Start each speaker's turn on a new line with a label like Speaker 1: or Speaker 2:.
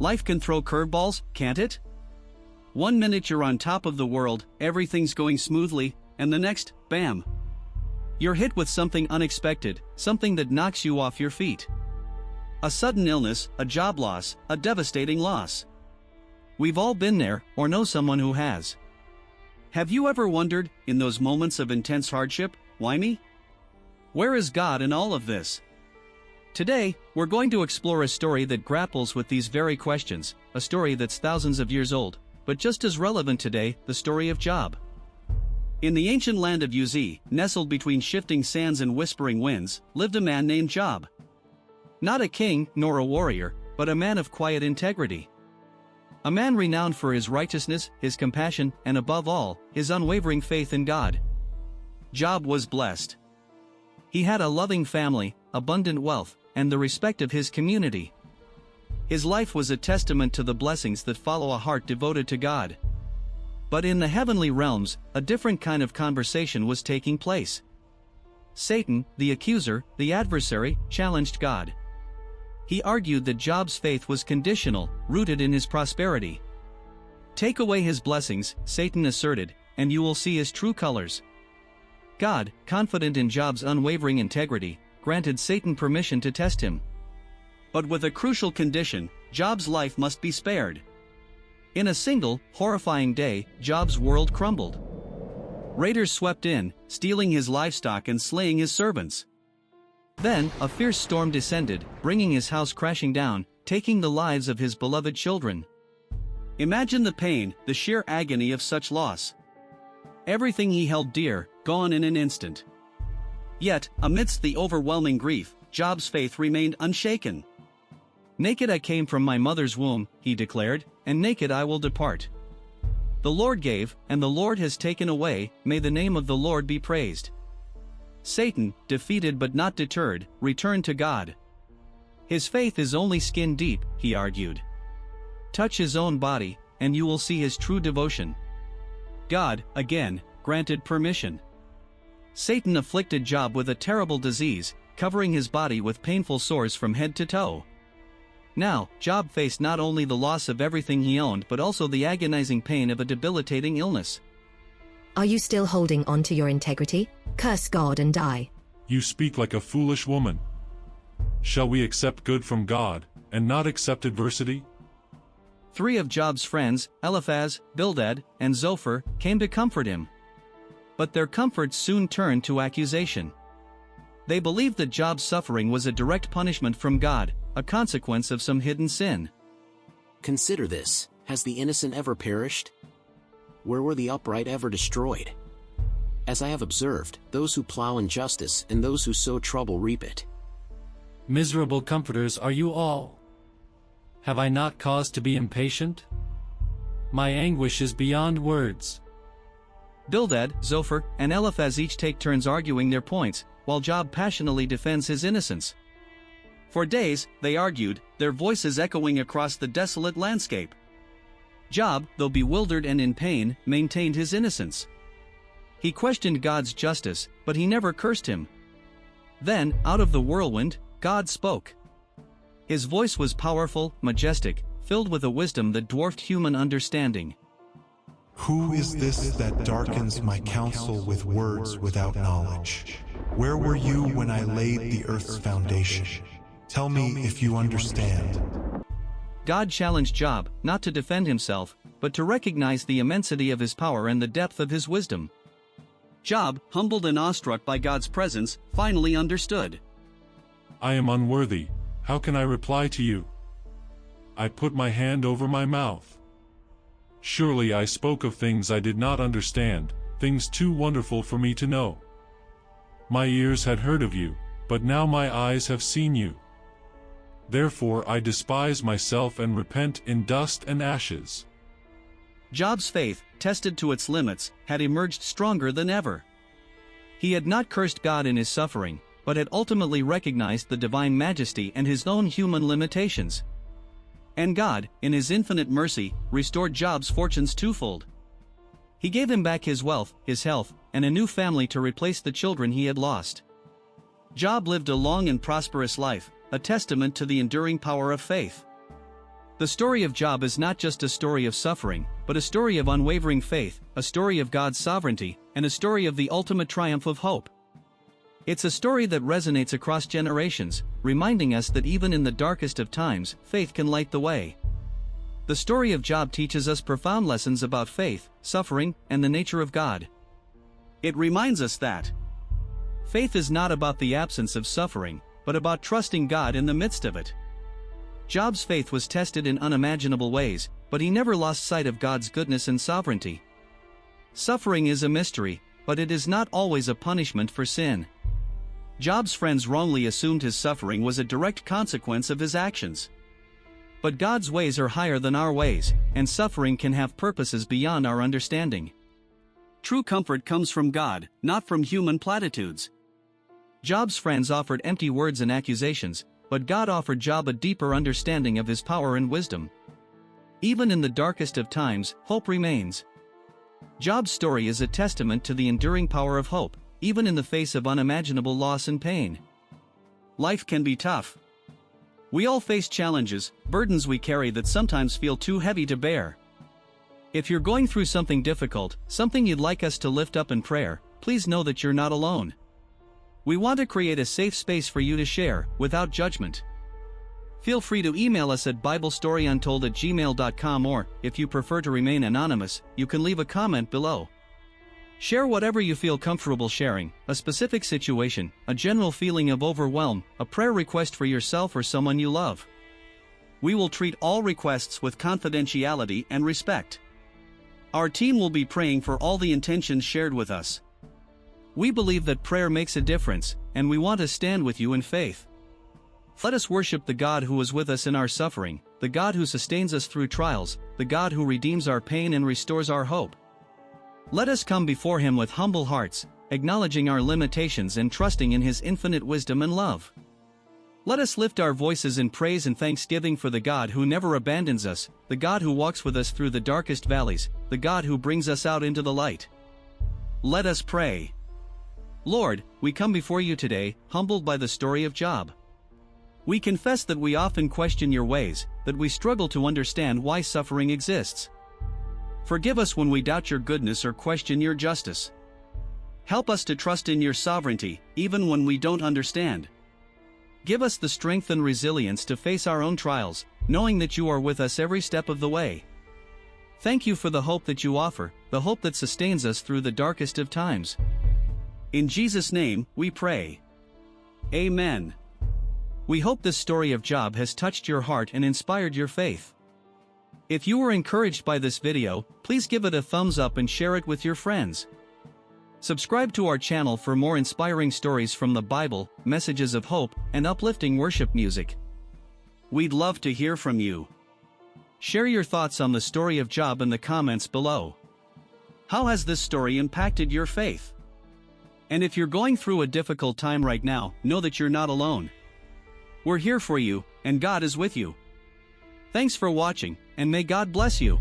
Speaker 1: Life can throw curveballs, can't it? One minute you're on top of the world, everything's going smoothly, and the next, bam! You're hit with something unexpected, something that knocks you off your feet. A sudden illness, a job loss, a devastating loss. We've all been there, or know someone who has. Have you ever wondered, in those moments of intense hardship, why me? Where is God in all of this? Today, we're going to explore a story that grapples with these very questions, a story that's thousands of years old, but just as relevant today, the story of Job. In the ancient land of Uz, nestled between shifting sands and whispering winds, lived a man named Job. Not a king, nor a warrior, but a man of quiet integrity. A man renowned for his righteousness, his compassion, and above all, his unwavering faith in God. Job was blessed. He had a loving family, abundant wealth, and the respect of his community. His life was a testament to the blessings that follow a heart devoted to God. But in the heavenly realms, a different kind of conversation was taking place. Satan, the accuser, the adversary, challenged God. He argued that Job's faith was conditional, rooted in his prosperity. Take away his blessings, Satan asserted, and you will see his true colors. God, confident in Job's unwavering integrity, granted Satan permission to test him. But with a crucial condition: Job's life must be spared. In a single, horrifying day, Job's world crumbled. Raiders swept in, stealing his livestock and slaying his servants. Then, a fierce storm descended, bringing his house crashing down, taking the lives of his beloved children. Imagine the pain, the sheer agony of such loss. Everything he held dear, gone in an instant. Yet, amidst the overwhelming grief, Job's faith remained unshaken. "Naked I came from my mother's womb," he declared, "and naked I will depart. The Lord gave, and the Lord has taken away, may the name of the Lord be praised." Satan, defeated but not deterred, returned to God. His faith is only skin deep, he argued. Touch his own body, and you will see his true devotion. God, again, granted permission. Satan afflicted Job with a terrible disease, covering his body with painful sores from head to toe. Now, Job faced not only the loss of everything he owned but also the agonizing pain of a debilitating illness.
Speaker 2: Are you still holding on to your integrity? Curse God and die.
Speaker 3: You speak like a foolish woman. Shall we accept good from God, and not accept adversity?
Speaker 1: 3 of Job's friends, Eliphaz, Bildad, and Zophar, came to comfort him. But their comfort soon turned to accusation. They believed that Job's suffering was a direct punishment from God, a consequence of some hidden sin.
Speaker 4: Consider this: has the innocent ever perished? Where were the upright ever destroyed? As I have observed, those who plow injustice and those who sow trouble reap it.
Speaker 5: Miserable comforters are you all. Have I not cause to be impatient? My anguish is beyond words.
Speaker 1: Bildad, Zophar, and Eliphaz each take turns arguing their points, while Job passionately defends his innocence. For days, they argued, their voices echoing across the desolate landscape. Job, though bewildered and in pain, maintained his innocence. He questioned God's justice, but he never cursed him. Then, out of the whirlwind, God spoke. His voice was powerful, majestic, filled with a wisdom that dwarfed human understanding.
Speaker 6: Who is this that darkens my counsel with words without knowledge? Where were you when I laid the earth's foundation? Tell me if you understand.
Speaker 1: God challenged Job, not to defend himself, but to recognize the immensity of his power and the depth of his wisdom. Job, humbled and awestruck by God's presence, finally understood.
Speaker 3: I am unworthy. How can I reply to you? I put my hand over my mouth. Surely I spoke of things I did not understand, things too wonderful for me to know. My ears had heard of you, but now my eyes have seen you. Therefore I despise myself and repent in dust and ashes.
Speaker 1: Job's faith, tested to its limits, had emerged stronger than ever. He had not cursed God in his suffering, but had ultimately recognized the divine majesty and his own human limitations. And God, in his infinite mercy, restored Job's fortunes twofold. He gave him back his wealth, his health, and a new family to replace the children he had lost. Job lived a long and prosperous life, a testament to the enduring power of faith. The story of Job is not just a story of suffering, but a story of unwavering faith, a story of God's sovereignty, and a story of the ultimate triumph of hope. It's a story that resonates across generations, reminding us that even in the darkest of times, faith can light the way. The story of Job teaches us profound lessons about faith, suffering, and the nature of God. It reminds us that faith is not about the absence of suffering, but about trusting God in the midst of it. Job's faith was tested in unimaginable ways, but he never lost sight of God's goodness and sovereignty. Suffering is a mystery, but it is not always a punishment for sin. Job's friends wrongly assumed his suffering was a direct consequence of his actions. But God's ways are higher than our ways, and suffering can have purposes beyond our understanding. True comfort comes from God, not from human platitudes. Job's friends offered empty words and accusations, but God offered Job a deeper understanding of his power and wisdom. Even in the darkest of times, hope remains. Job's story is a testament to the enduring power of hope, even in the face of unimaginable loss and pain. Life can be tough. We all face challenges, burdens we carry that sometimes feel too heavy to bear. If you're going through something difficult, something you'd like us to lift up in prayer, please know that you're not alone. We want to create a safe space for you to share, without judgment. Feel free to email us at BibleStoryUntold@gmail.com, or, if you prefer to remain anonymous, you can leave a comment below. Share whatever you feel comfortable sharing, a specific situation, a general feeling of overwhelm, a prayer request for yourself or someone you love. We will treat all requests with confidentiality and respect. Our team will be praying for all the intentions shared with us. We believe that prayer makes a difference, and we want to stand with you in faith. Let us worship the God who is with us in our suffering, the God who sustains us through trials, the God who redeems our pain and restores our hope. Let us come before Him with humble hearts, acknowledging our limitations and trusting in His infinite wisdom and love. Let us lift our voices in praise and thanksgiving for the God who never abandons us, the God who walks with us through the darkest valleys, the God who brings us out into the light. Let us pray. Lord, we come before you today, humbled by the story of Job. We confess that we often question your ways, that we struggle to understand why suffering exists. Forgive us when we doubt your goodness or question your justice. Help us to trust in your sovereignty, even when we don't understand. Give us the strength and resilience to face our own trials, knowing that you are with us every step of the way. Thank you for the hope that you offer, the hope that sustains us through the darkest of times. In Jesus' name, we pray. Amen. We hope this story of Job has touched your heart and inspired your faith. If you were encouraged by this video, please give it a thumbs up and share it with your friends. Subscribe to our channel for more inspiring stories from the Bible, messages of hope, and uplifting worship music. We'd love to hear from you. Share your thoughts on the story of Job in the comments below. How has this story impacted your faith? And if you're going through a difficult time right now, know that you're not alone. We're here for you, and God is with you. Thanks for watching, and may God bless you.